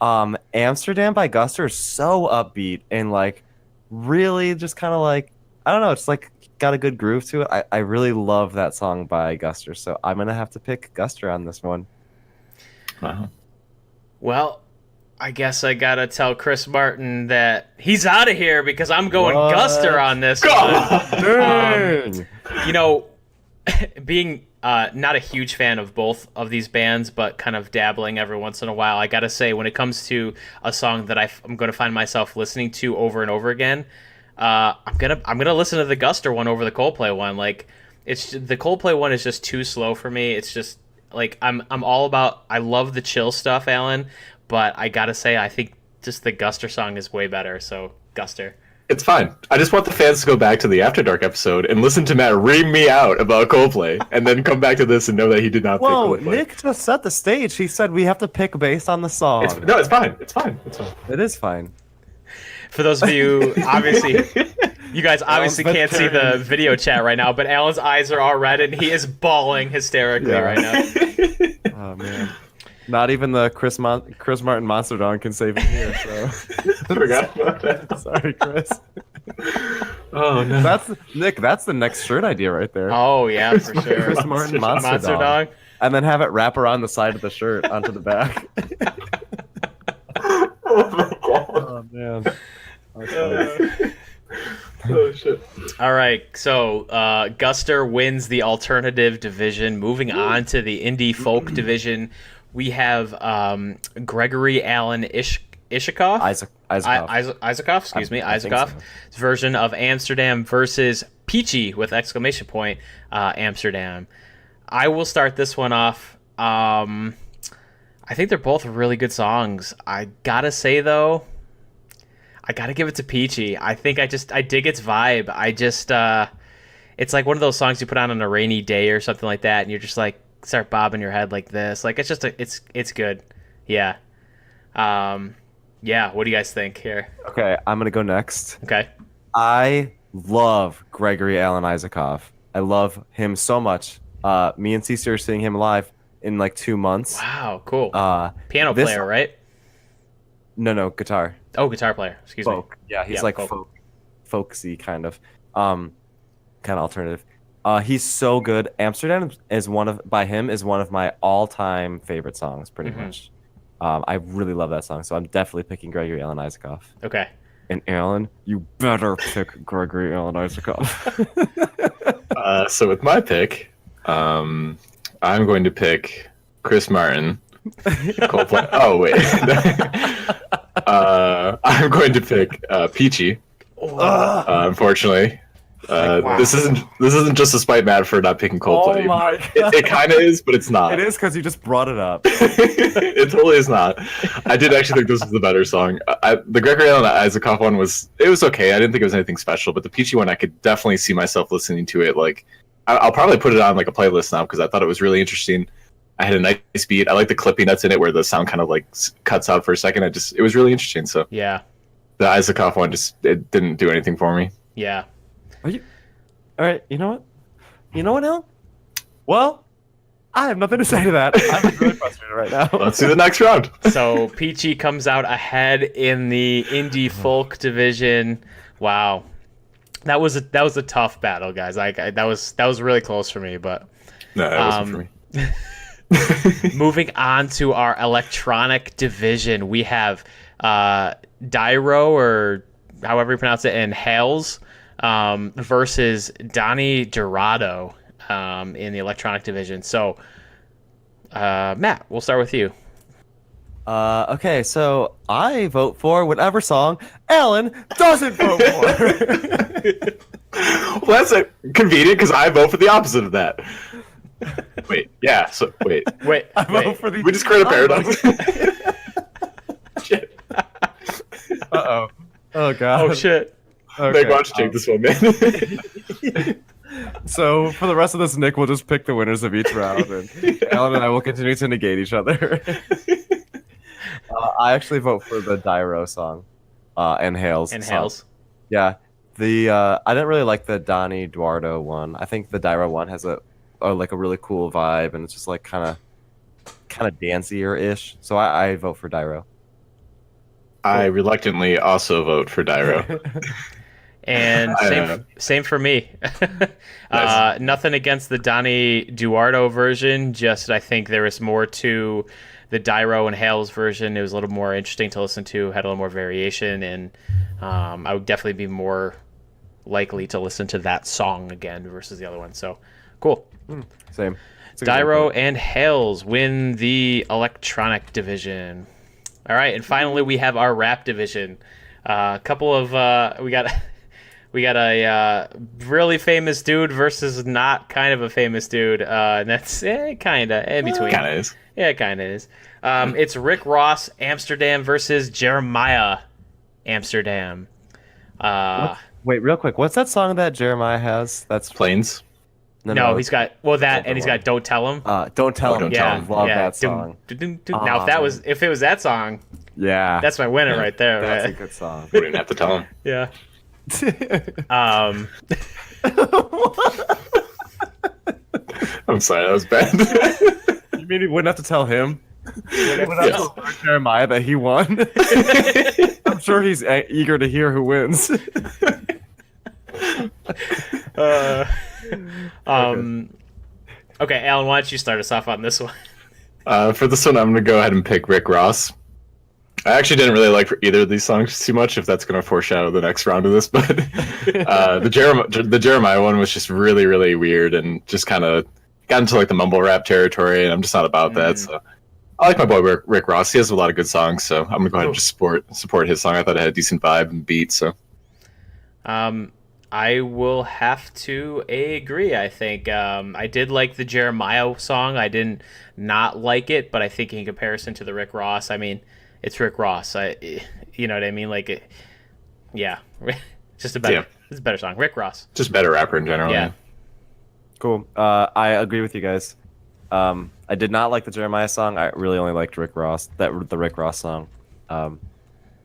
Speaker 3: Amsterdam by Guster is so upbeat and like really just kind of like, I don't know, it's like got a good groove to it. I really love that song by Guster, so I'm gonna have to pick Guster on this one.
Speaker 2: Wow.
Speaker 1: Well, I guess I gotta tell Chris Martin that he's out of here because I'm going Guster on this one. Being not a huge fan of both of these bands, but kind of dabbling every once in a while, I gotta say, when it comes to a song that I'm going to find myself listening to over and over again, I'm gonna listen to the Guster one over the Coldplay one. Like, the Coldplay one is just too slow for me. It's just like I'm all about. I love the chill stuff, Alan, but I gotta say, I think just the Guster song is way better. So Guster.
Speaker 2: It's fine. I just want the fans to go back to the After Dark episode and listen to Matt ream me out about Coldplay, and then come back to this and know that he did not pick Coldplay.
Speaker 3: Nick just set the stage. He said we have to pick based on the song.
Speaker 2: It's fine. It's fine.
Speaker 3: It is fine.
Speaker 1: For those of you, obviously, you guys obviously can't see the video chat right now, but Alan's eyes are all red and he is bawling hysterically right now.
Speaker 3: Oh man. Not even the Chris Martin Monster Dog can save him here. So
Speaker 2: I forgot about that.
Speaker 3: Sorry, Chris.
Speaker 2: Oh no.
Speaker 3: That's the next shirt idea right there.
Speaker 1: Oh yeah, for sure.
Speaker 3: Chris Martin Monster Dog. And then have it wrap around the side of the shirt onto the back.
Speaker 2: Oh my god.
Speaker 3: Oh man.
Speaker 2: Oh shit.
Speaker 1: All right, so Guster wins the alternative division. Moving on to the indie folk division, we have Gregory Alan Isakov. Isakov, excuse me, Isakov's version of Amsterdam versus Peachy with exclamation point Amsterdam. I will start this one off. I think they're both really good songs. I gotta say though, I gotta give it to Peachy. I think I dig its vibe. It's like one of those songs you put on a rainy day or something like that, and you're just like start bobbing your head like this. Like it's good. Yeah. Yeah. What do you guys think here?
Speaker 3: Okay, I'm gonna go next.
Speaker 1: Okay.
Speaker 3: I love Gregory Alan Isakov. I love him so much. Me and Cece are seeing him live in like 2 months.
Speaker 1: Wow, cool. Piano player, right?
Speaker 3: No, guitar.
Speaker 1: Oh, guitar player. Excuse me.
Speaker 3: Yeah, he's like folksy kind of alternative. He's so good. Amsterdam is one of my all-time favorite songs, pretty much. I really love that song, so I'm definitely picking Gregory Alan Isakov.
Speaker 1: Okay.
Speaker 3: And Alan, you better pick Gregory Alan Isakov.
Speaker 2: So with my pick, I'm going to pick Chris Martin. Coldplay. Oh wait. I'm going to pick Peachy. Unfortunately,
Speaker 1: Wow.
Speaker 2: This isn't just to spite Matt for not picking Coldplay.
Speaker 3: Oh my God.
Speaker 2: It kind of is, but it's not.
Speaker 3: It is because you just brought it up.
Speaker 2: It totally is not. I did actually think this was the better song. The Gregory Alan Isaacoff one was okay. I didn't think it was anything special, but the Peachy one I could definitely see myself listening to it. Like I'll probably put it on like a playlist now because I thought it was really interesting. I had a nice beat. I like the clipping that's in it where the sound kind of like cuts out for a second. It was really interesting. So
Speaker 1: yeah,
Speaker 2: the Isaacoff one it didn't do anything for me.
Speaker 1: Yeah.
Speaker 3: Are you? All right. You know what? Al? Well, I have nothing to say to that. I'm really frustrated right now.
Speaker 2: Let's do the next round.
Speaker 1: So Peachy comes out ahead in the indie folk division. Wow, that was a tough battle, guys. That was really close for me, but
Speaker 2: no, that wasn't for me.
Speaker 1: Moving on to our electronic division, we have Dyro, or however you pronounce it, and Hales versus Donnie Dorado in the electronic division. So, Matt, we'll start with you.
Speaker 3: Okay, so I vote for whatever song Alan doesn't vote for.
Speaker 2: Well, that's convenient because I vote for the opposite of that. Wait, yeah. So wait.
Speaker 3: I vote for the.
Speaker 2: We just create a paradox. Shit.
Speaker 3: Uh-oh. Oh god.
Speaker 1: Oh shit.
Speaker 2: Okay. Nick, why don't you take this one, man?
Speaker 3: So for the rest of this, Nick will just pick the winners of each round, and Alan and I will continue to negate each other. I actually vote for the Dyro song, and Hales.
Speaker 1: And
Speaker 3: song.
Speaker 1: Hales.
Speaker 3: Yeah. I didn't really like the Donnie Duardo one. I think the Dyro one has a really cool vibe, and it's just like kind of dancier ish. So I vote for Dyro.
Speaker 2: I reluctantly also vote for Dyro.
Speaker 1: And same for me.
Speaker 2: Nice.
Speaker 1: Nothing against the Donnie Duardo version, just I think there was more to the Dyro and Hales version. It was a little more interesting to listen to, had a little more variation, and I would definitely be more likely to listen to that song again versus the other one. So, cool.
Speaker 3: Same.
Speaker 1: Dyro and Hales win the electronic division. All right, and finally we have our rap division. A couple of we got a really famous dude versus not kind of a famous dude, and that's kind of in between.
Speaker 2: Kind of is.
Speaker 1: Yeah, it kind of is. It's Rick Ross Amsterdam versus Jeremiah Amsterdam.
Speaker 3: Wait, real quick. What's that song that Jeremiah has? That's
Speaker 2: Planes.
Speaker 1: No, he's got that, and he's got "Don't Tell Him."
Speaker 3: Don't Tell Him.
Speaker 2: Don't Tell Him.
Speaker 3: Love that song.
Speaker 1: Now, if it was that song,
Speaker 3: yeah,
Speaker 1: that's my winner right there.
Speaker 3: That's
Speaker 1: right?
Speaker 3: a good song.
Speaker 2: We didn't have to tell him.
Speaker 1: Yeah.
Speaker 2: I'm sorry, that was bad.
Speaker 3: You mean you wouldn't have to tell him? You wouldn't have to tell Jeremiah that he won? I'm sure he's eager to hear who wins.
Speaker 1: Okay, Alan, why don't you start us off on this one?
Speaker 2: For this one, I'm going to go ahead and pick Rick Ross. I actually didn't really like either of these songs too much, if that's going to foreshadow the next round of this, but the Jeremiah one was just really, really weird and just kind of got into like the mumble rap territory, and I'm just not about that. So I like my boy Rick Ross. He has a lot of good songs, so I'm going to go ahead and just support his song. I thought it had a decent vibe and beat, so.
Speaker 1: I will have to agree. I think I did like the Jeremiah song. I didn't not like it, but I think in comparison to the Rick Ross, I mean, it's Rick Ross. You know what I mean? Like, yeah, just it's a better song. Rick Ross,
Speaker 2: just a better rapper in general.
Speaker 1: Yeah.
Speaker 3: Cool. I agree with you guys. I did not like the Jeremiah song. I really only liked Rick Ross. The Rick Ross song.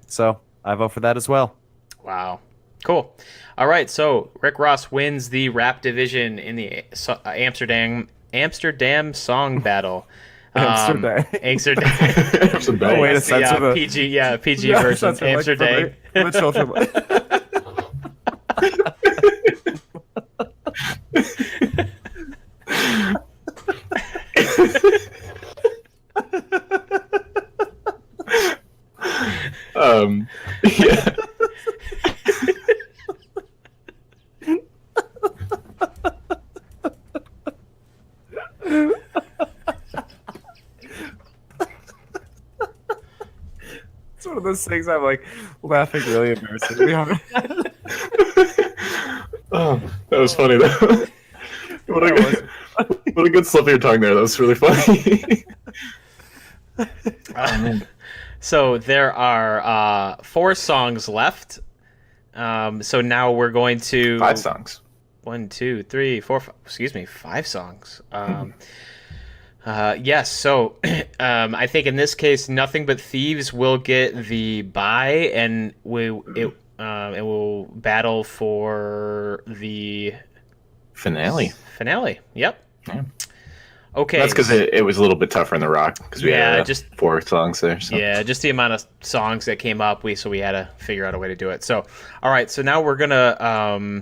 Speaker 3: So I vote for that as well.
Speaker 1: Wow. Cool. All right, so Rick Ross wins the rap division in the Amsterdam song battle.
Speaker 3: Amsterdam.
Speaker 2: Amsterdam.
Speaker 3: Way to censor the
Speaker 1: PG version. Amsterdam.
Speaker 3: For the children.
Speaker 2: Yeah.
Speaker 3: It's one of those things I'm like laughing really embarrassingly hard.
Speaker 2: Oh That was funny though. What a good slip of your tongue there. That was really funny.
Speaker 1: So there are 4 songs left. So now we're going to
Speaker 2: 5 songs.
Speaker 1: 1, 2, 3, 4. Excuse me, 5 songs. Yes. So I think in this case, Nothing But Thieves will get the bye, and it will battle for the
Speaker 2: Finale.
Speaker 1: Yep.
Speaker 2: Yeah.
Speaker 1: Okay.
Speaker 2: That's because it was a little bit tougher in the rock because we had
Speaker 1: just 4
Speaker 2: songs there. So.
Speaker 1: Yeah, just the amount of songs that came up, we had to figure out a way to do it. So, all right, so now we're gonna.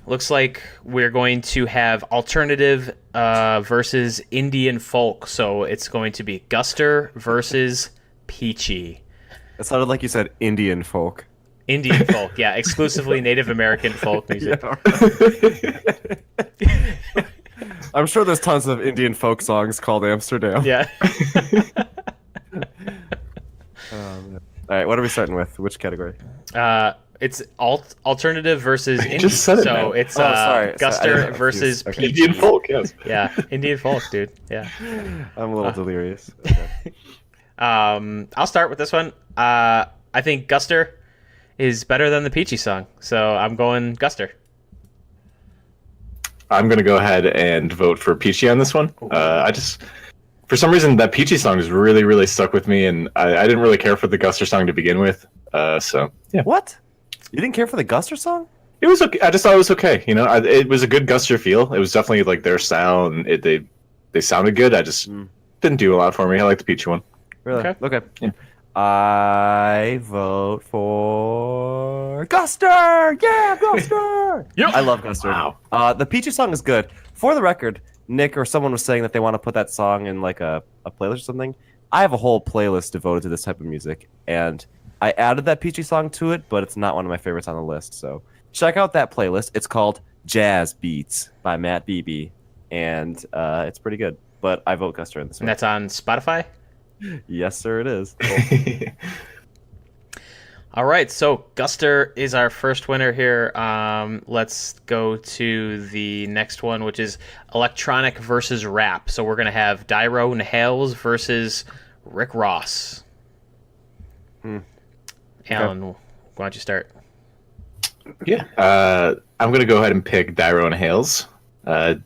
Speaker 1: Looks like we're going to have alternative versus Indian folk. So it's going to be Guster versus Peachy.
Speaker 3: It sounded like you said Indian folk.
Speaker 1: Indian folk, yeah, exclusively Native American folk music.
Speaker 3: Yeah. I'm sure there's tons of Indian folk songs called Amsterdam.
Speaker 1: Yeah.
Speaker 3: All right, what are we starting with? Which category?
Speaker 1: It's alternative versus Indian.
Speaker 2: Just said it,
Speaker 1: so
Speaker 2: man.
Speaker 1: it's
Speaker 3: Guster
Speaker 1: versus
Speaker 3: okay.
Speaker 1: Peachy.
Speaker 2: Indian folk, yes.
Speaker 1: Yeah, Indian folk, dude. Yeah.
Speaker 3: I'm a little delirious. Okay.
Speaker 1: I'll start with this one. I think Guster is better than the Peachy song, so I'm going Guster.
Speaker 2: I'm gonna go ahead and vote for Peachy on this one. For some reason, that Peachy song is really, really stuck with me, and I didn't really care for the Guster song to begin with. So yeah.
Speaker 3: What? You didn't care for the Guster song?
Speaker 2: It was okay. I just thought it was okay. You know, it was a good Guster feel. It was definitely like their style, and they sounded good. I just didn't do a lot for me. I like the Peachy one.
Speaker 3: Really? Okay.
Speaker 2: Yeah.
Speaker 3: I vote for Guster. Yeah, Guster.
Speaker 1: Yep.
Speaker 3: I love Guster.
Speaker 2: Wow.
Speaker 3: The Peachy song is good. For the record, Nick or someone was saying that they want to put that song in like a playlist or something. I have a whole playlist devoted to this type of music, and I added that Peachy song to it, but it's not one of my favorites on the list. So check out that playlist. It's called Jazz Beats by Matt Beebe, and it's pretty good. But I vote Guster in this one.
Speaker 1: And that's on Spotify?
Speaker 3: Yes, sir, it is. Cool.
Speaker 1: All right, so Guster is our first winner here. Let's go to the next one, which is electronic versus rap. So we're going to have Dyro and Hales versus Rick Ross. Alan, why don't you start?
Speaker 2: Yeah. I'm going to go ahead and pick Dyro and Hales. I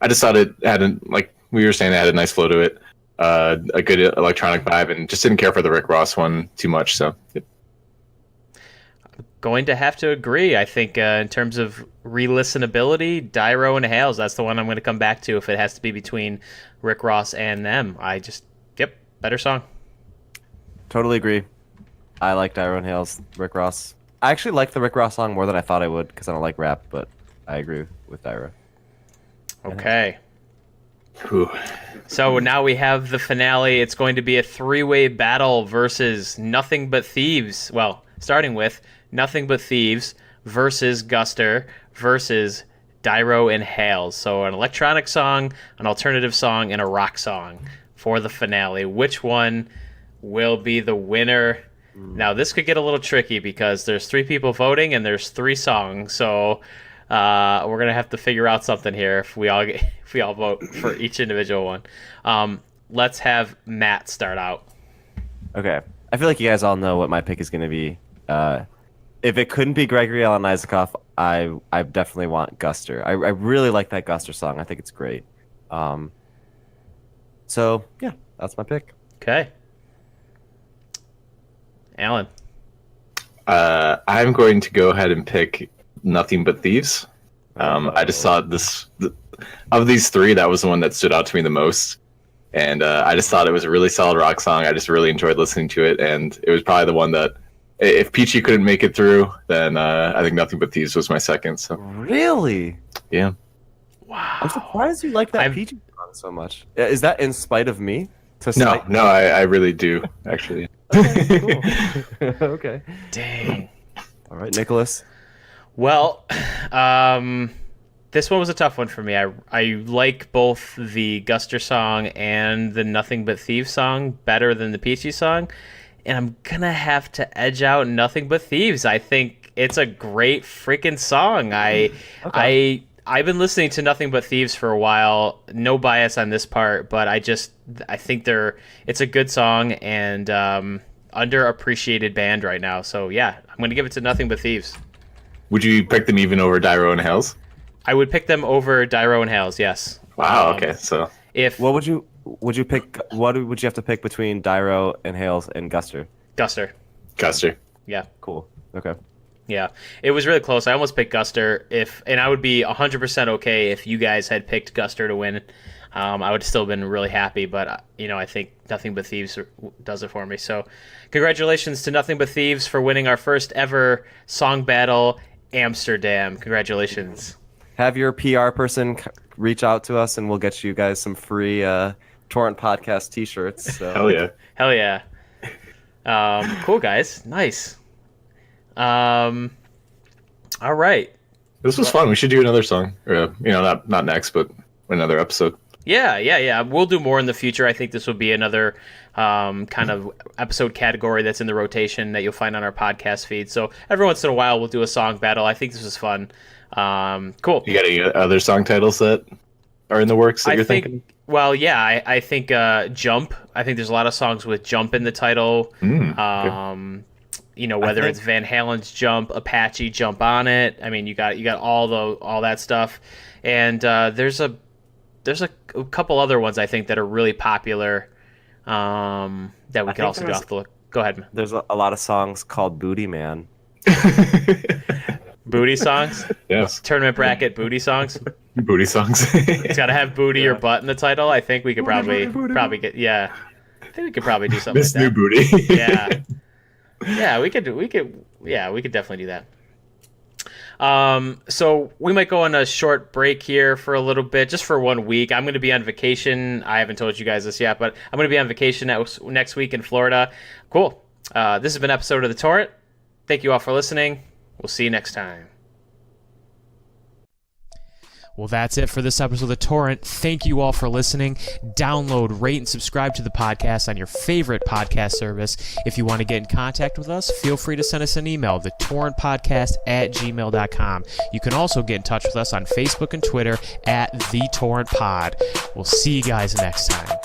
Speaker 2: just thought it had, like we were saying, it had a nice flow to it. A good electronic vibe, and just didn't care for the Rick Ross one too much. So, yep.
Speaker 1: Going to have to agree. I think in terms of re-listenability, Dyro and Hales, that's the one I'm going to come back to if it has to be between Rick Ross and them. Better song.
Speaker 3: Totally agree. I like Dyro and Hales, Rick Ross. I actually like the Rick Ross song more than I thought I would because I don't like rap, but I agree with Dyro.
Speaker 1: Okay.
Speaker 2: Ooh.
Speaker 1: So now we have the finale. It's going to be a 3-way battle versus Nothing But Thieves. Well, starting with Nothing But Thieves versus Guster versus Dyro and Hales. So an electronic song, an alternative song, and a rock song for the finale. Which one will be the winner? Now, this could get a little tricky because there's 3 people voting and there's 3 songs. So we're going to have to figure out something here if we all vote for each individual one. Let's have Matt start out.
Speaker 3: Okay. I feel like you guys all know what my pick is going to be. If it couldn't be Gregory Alan Isaacoff, I definitely want Guster. I really like that Guster song. I think it's great. So, yeah, that's my pick.
Speaker 1: Okay. Alan.
Speaker 2: I'm going to go ahead and pick Nothing But Thieves. I just thought of these 3, that was the one that stood out to me the most. And I just thought it was a really solid rock song. I just really enjoyed listening to it. And it was probably the one that, if Peachy couldn't make it through, then I think Nothing But Thieves was my second. So
Speaker 3: Really?
Speaker 2: yeah.
Speaker 1: Wow.
Speaker 3: I'm surprised you like that Peachy song so much. Is that in spite of me?
Speaker 2: No, I really do, actually.
Speaker 3: Okay, cool. Okay.
Speaker 1: Dang.
Speaker 3: All right, Nicholas.
Speaker 1: Well, this one was a tough one for me. I like both the Guster song and the Nothing But Thieves song better than the Peachy song, and I'm gonna have to edge out Nothing But Thieves. I think It's a great freaking song. I've been listening to Nothing But Thieves for a while. No bias on this part, but I think it's a good song and underappreciated band right now. So yeah, I'm going to give it to Nothing But Thieves.
Speaker 2: Would you pick them even over Dyro and Hales?
Speaker 1: I would pick them over Dyro and Hales, yes.
Speaker 2: Wow, okay. So
Speaker 3: what would you pick? What would you have to pick between Dyro and Hales and Guster?
Speaker 1: Guster. Yeah.
Speaker 3: Cool. Okay.
Speaker 1: Yeah, it was really close. I almost picked Guster, and I would be 100% okay if you guys had picked Guster to win. I would have still been really happy, but I think Nothing But Thieves does it for me. So, congratulations to Nothing But Thieves for winning our first ever song battle, Amsterdam. Congratulations.
Speaker 3: Have your PR person reach out to us, and we'll get you guys some free Torrent Podcast T-shirts. So.
Speaker 2: Hell yeah.
Speaker 1: Cool, guys. Nice. All right.
Speaker 2: This was fun. We should do another song, or not next, but another episode.
Speaker 1: Yeah. We'll do more in the future. I think this will be another kind of episode category that's in the rotation that you'll find on our podcast feed. So every once in a while, we'll do a song battle. I think this was fun. Cool.
Speaker 2: You got any other song titles that are in the works that you're thinking?
Speaker 1: Well, yeah, I think Jump. I think there's a lot of songs with Jump in the title. Whether it's Van Halen's Jump, Apache Jump on It. I mean, you got all that stuff, and there's a couple other ones I think that are really popular that we could also go off the look. Go ahead, man.
Speaker 3: There's a lot of songs called Booty Man.
Speaker 1: Booty songs?
Speaker 2: Yes.
Speaker 1: Tournament bracket booty songs?
Speaker 2: Booty songs.
Speaker 1: It's got to have booty or butt in the title. I think we could probably get, yeah. I think we could probably do something
Speaker 2: Miss
Speaker 1: like that.
Speaker 2: New Booty.
Speaker 1: Yeah. Yeah, we could definitely do that. So we might go on a short break here for a little bit, just for 1 week. I'm going to be on vacation. I haven't told you guys this yet, but I'm going to be on vacation next week in Florida. Cool. This has been an episode of The Torrent. Thank you all for listening. We'll see you next time. Well, that's it for this episode of The Torrent. Thank you all for listening. Download, rate, and subscribe to the podcast on your favorite podcast service. If you want to get in contact with us, feel free to send us an email, thetorrentpodcast@gmail.com. You can also get in touch with us on Facebook and Twitter @TheTorrentPod. We'll see you guys next time.